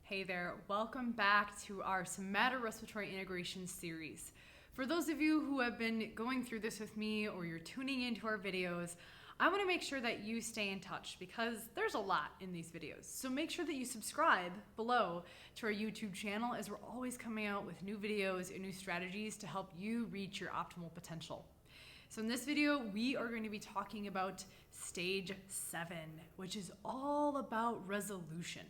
Hey there, welcome back to our Somato Respiratory Integration series. For those of you who have been going through this with me or you're tuning into our videos, I want to make sure that you stay in touch because there's a lot in these videos. So make sure that you subscribe below to our YouTube channel as we're always coming out with new videos and new strategies to help you reach your optimal potential. So in this video, we are going to be talking about stage 7, which is all about resolution.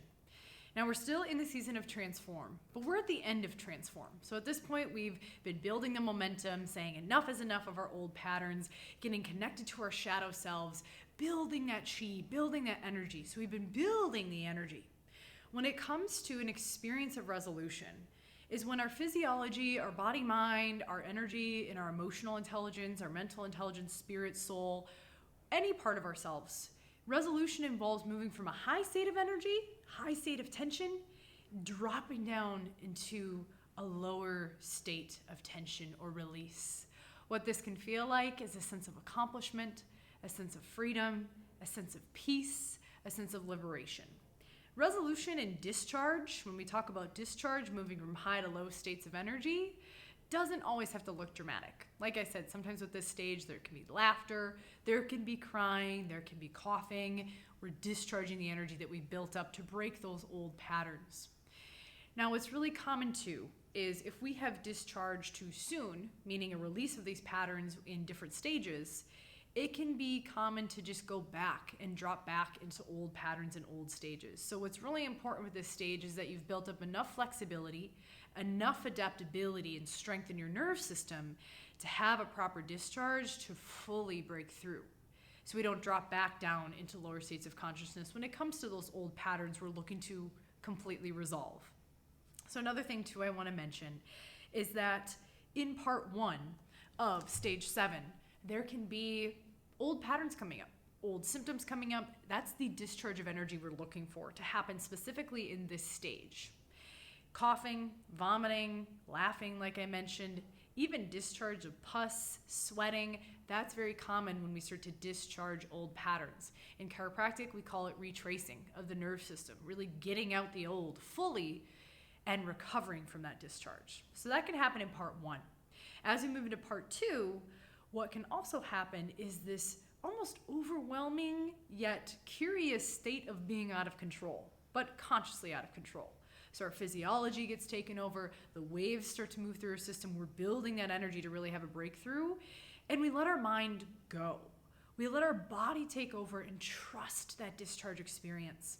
Now we're still in the season of transform, but we're at the end of transform. So at this point, we've been building the momentum, saying enough is enough of our old patterns, getting connected to our shadow selves, building that chi, building that energy. So we've been building the energy. When it comes to an experience of resolution, is when our physiology, our body, mind, our energy, and our emotional intelligence, our mental intelligence, spirit, soul, any part of ourselves. Resolution involves moving from a high state of energy, high state of tension, dropping down into a lower state of tension or release. What this can feel like is a sense of accomplishment, a sense of freedom, a sense of peace, a sense of liberation. Resolution and discharge, when we talk about discharge, moving from high to low states of energy, doesn't always have to look dramatic. Like I said, sometimes with this stage, there can be laughter, there can be crying, there can be coughing. We're discharging the energy that we built up to break those old patterns. Now, what's really common too is if we have discharged too soon, meaning a release of these patterns in different stages, it can be common to just go back and drop back into old patterns and old stages. So what's really important with this stage is that you've built up enough flexibility, enough adaptability and strength in your nerve system to have a proper discharge to fully break through. So we don't drop back down into lower states of consciousness when it comes to those old patterns we're looking to completely resolve. So another thing too I want to mention is that in part 1 of stage 7, there can be old patterns coming up, old symptoms coming up. That's the discharge of energy we're looking for to happen specifically in this stage. Coughing, vomiting, laughing, like I mentioned, even discharge of pus, sweating, that's very common when we start to discharge old patterns. In chiropractic, we call it retracing of the nerve system, really getting out the old fully and recovering from that discharge. So that can happen in part 1. As we move into part 2, what can also happen is this almost overwhelming yet curious state of being out of control, but consciously out of control. So our physiology gets taken over, the waves start to move through our system, we're building that energy to really have a breakthrough, and we let our mind go. We let our body take over and trust that discharge experience.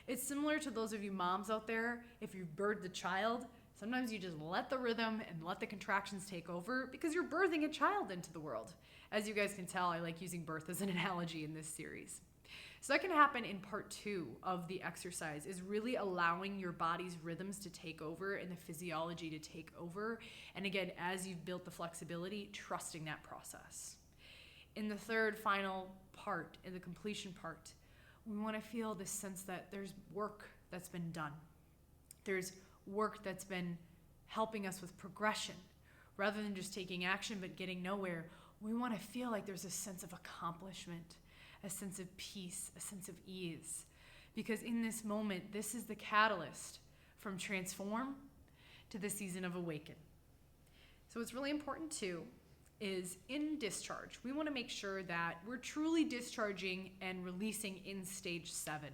It's similar to those of you moms out there, if you've birthed a child, sometimes you just let the rhythm and let the contractions take over because you're birthing a child into the world. As you guys can tell, I like using birth as an analogy in this series. So that can happen in part 2 of the exercise, is really allowing your body's rhythms to take over and the physiology to take over. And again, as you've built the flexibility, trusting that process. In the third final part, in the completion part, we want to feel this sense that there's work that's been done. There's work that's been helping us with progression. Rather than just taking action but getting nowhere, we want to feel like there's a sense of accomplishment, a sense of peace, a sense of ease. Because in this moment, this is the catalyst from transform to the season of awaken. So what's really important too is in discharge, we want to make sure that we're truly discharging and releasing in stage 7.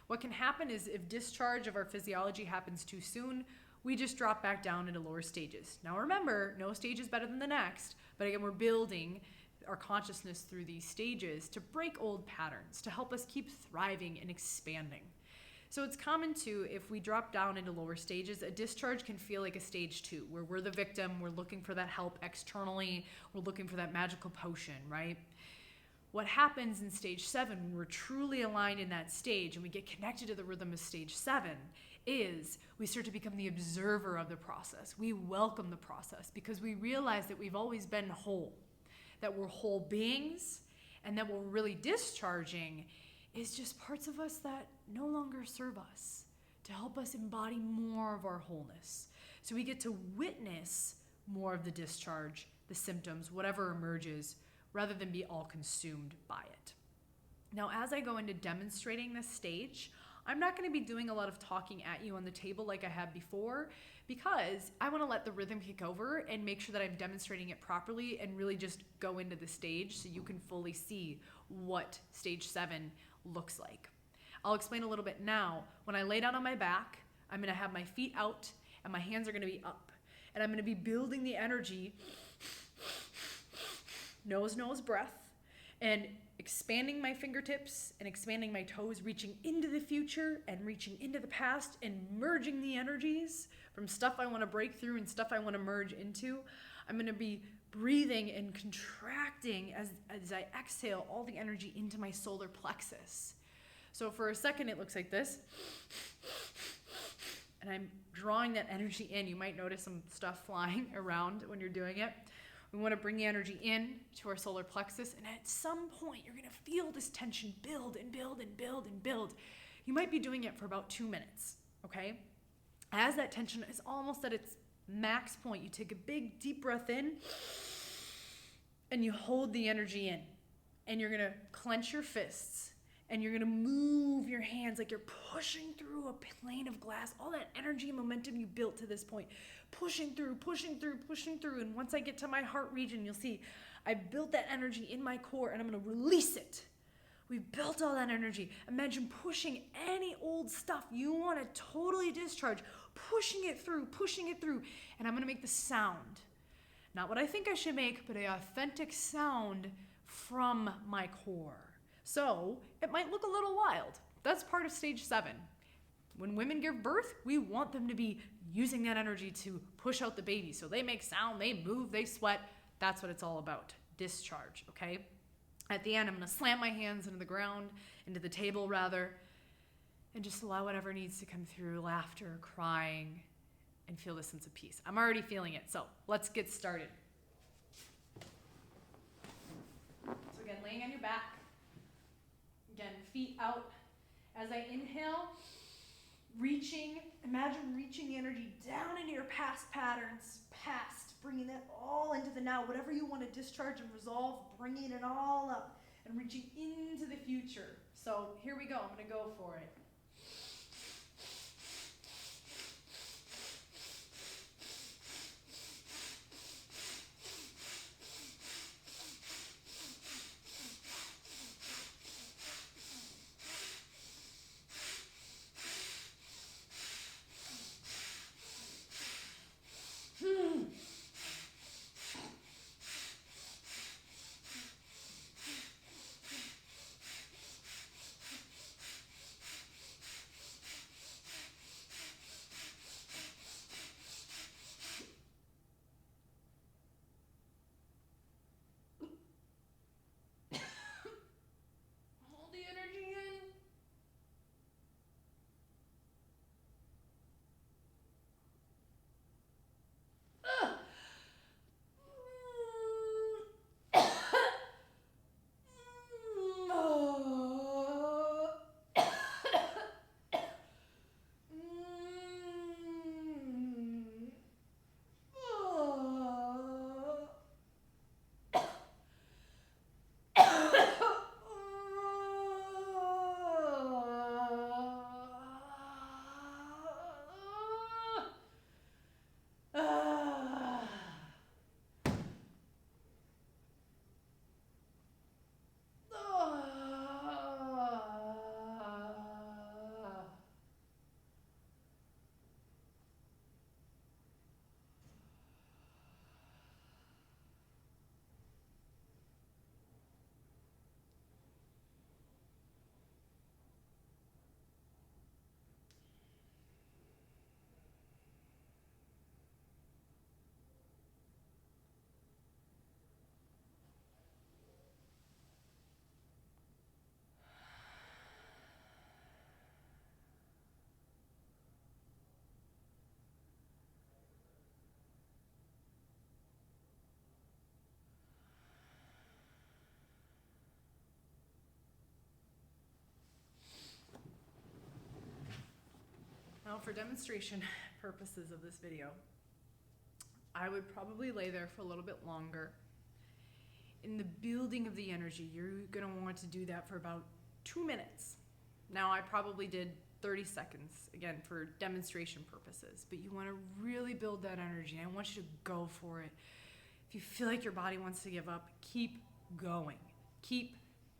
What can happen is if discharge of our physiology happens too soon, we just drop back down into lower stages. Now remember, no stage is better than the next, but again, we're building our consciousness through these stages to break old patterns, to help us keep thriving and expanding. So it's common to, if we drop down into lower stages, a discharge can feel like a stage 2, where we're the victim, we're looking for that help externally, we're looking for that magical potion, right? What happens in stage 7, when we're truly aligned in that stage and we get connected to the rhythm of stage 7, is we start to become the observer of the process. We welcome the process because we realize that we've always been whole, that we're whole beings, and that what we're really discharging is just parts of us that no longer serve us, to help us embody more of our wholeness. So we get to witness more of the discharge, the symptoms, whatever emerges, rather than be all consumed by it. Now, as I go into demonstrating this stage, I'm not going to be doing a lot of talking at you on the table like I have before, because I want to let the rhythm kick over and make sure that I'm demonstrating it properly and really just go into the stage so you can fully see what stage 7 looks like. I'll explain a little bit now. When I lay down on my back, I'm going to have my feet out and my hands are going to be up. And I'm going to be building the energy, nose breath, and expanding my fingertips and expanding my toes, reaching into the future and reaching into the past and merging the energies from stuff I want to break through and stuff I want to merge into. I'm going to be breathing and contracting as I exhale all the energy into my solar plexus. So for a second, it looks like this. And I'm drawing that energy in. You might notice some stuff flying around when you're doing it. We want to bring the energy in to our solar plexus, and at some point, you're going to feel this tension build and build and build and build. You might be doing it for about 2 minutes, okay? As that tension is almost at its max point, you take a big, deep breath in, and you hold the energy in, and you're going to clench your fists, and you're going to move your hands like you're pushing through a plane of glass, all that energy and momentum you built to this point. Pushing through. And once I get to my heart region, you'll see I've built that energy in my core and I'm going to release it. We've built all that energy. Imagine pushing any old stuff you want to totally discharge, pushing it through. And I'm going to make the sound. Not what I think I should make, but an authentic sound from my core. So it might look a little wild. That's part of stage 7. When women give birth, we want them to be using that energy to push out the baby. So they make sound, they move, they sweat. That's what it's all about. Discharge, okay? At the end, I'm going to slam my hands into the ground, into the table rather, and just allow whatever needs to come through, laughter, crying, and feel the sense of peace. I'm already feeling it, so let's get started. So again, laying on your back. Again, feet out. As I inhale, imagine reaching the energy down into your past patterns, bringing it all into the now. Whatever you want to discharge and resolve, bringing it all up and reaching into the future. So here we go. I'm going to go for it. Now, for demonstration purposes of this video, I would probably lay there for a little bit longer. In the building of the energy, you're going to want to do that for about 2 minutes. Now, I probably did 30 seconds, again, for demonstration purposes, but you want to really build that energy. And I want you to go for it. If you feel like your body wants to give up, keep going. Keep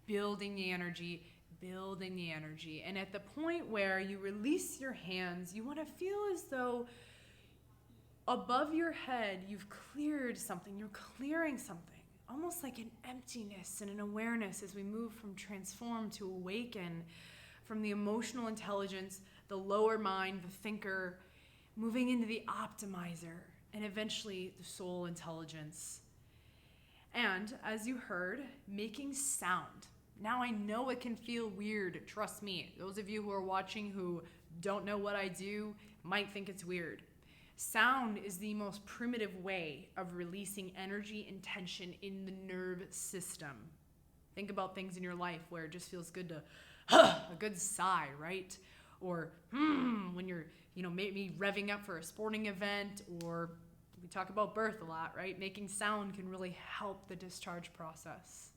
building the energy, building the energy. And at the point where you release your hands, you want to feel as though above your head, you've cleared something. You're clearing something, almost like an emptiness and an awareness as we move from transform to awaken, from the emotional intelligence, the lower mind, the thinker, moving into the optimizer, and eventually the soul intelligence. And as you heard, making sound. Now I know it can feel weird, trust me. Those of you who are watching who don't know what I do might think it's weird. Sound is the most primitive way of releasing energy and tension in the nerve system. Think about things in your life where it just feels good to a good sigh, right? Or when you're, maybe revving up for a sporting event, or we talk about birth a lot, right? Making sound can really help the discharge process.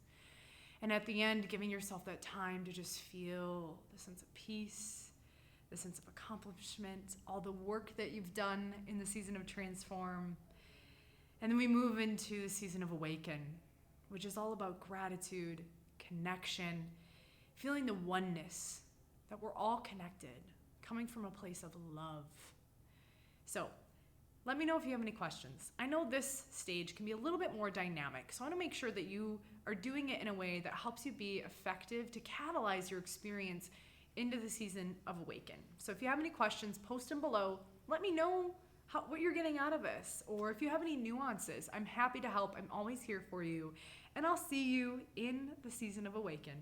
And at the end, giving yourself that time to just feel the sense of peace, the sense of accomplishment, all the work that you've done in the season of transform. And then we move into the season of awaken, which is all about gratitude, connection, feeling the oneness, that we're all connected, coming from a place of love. So let me know if you have any questions. I know this stage can be a little bit more dynamic, so I want to make sure that you are doing it in a way that helps you be effective to catalyze your experience into the season of awaken. So if you have any questions, post them below. Let me know what you're getting out of this, or if you have any nuances. I'm happy to help. I'm always here for you, and I'll see you in the season of awaken.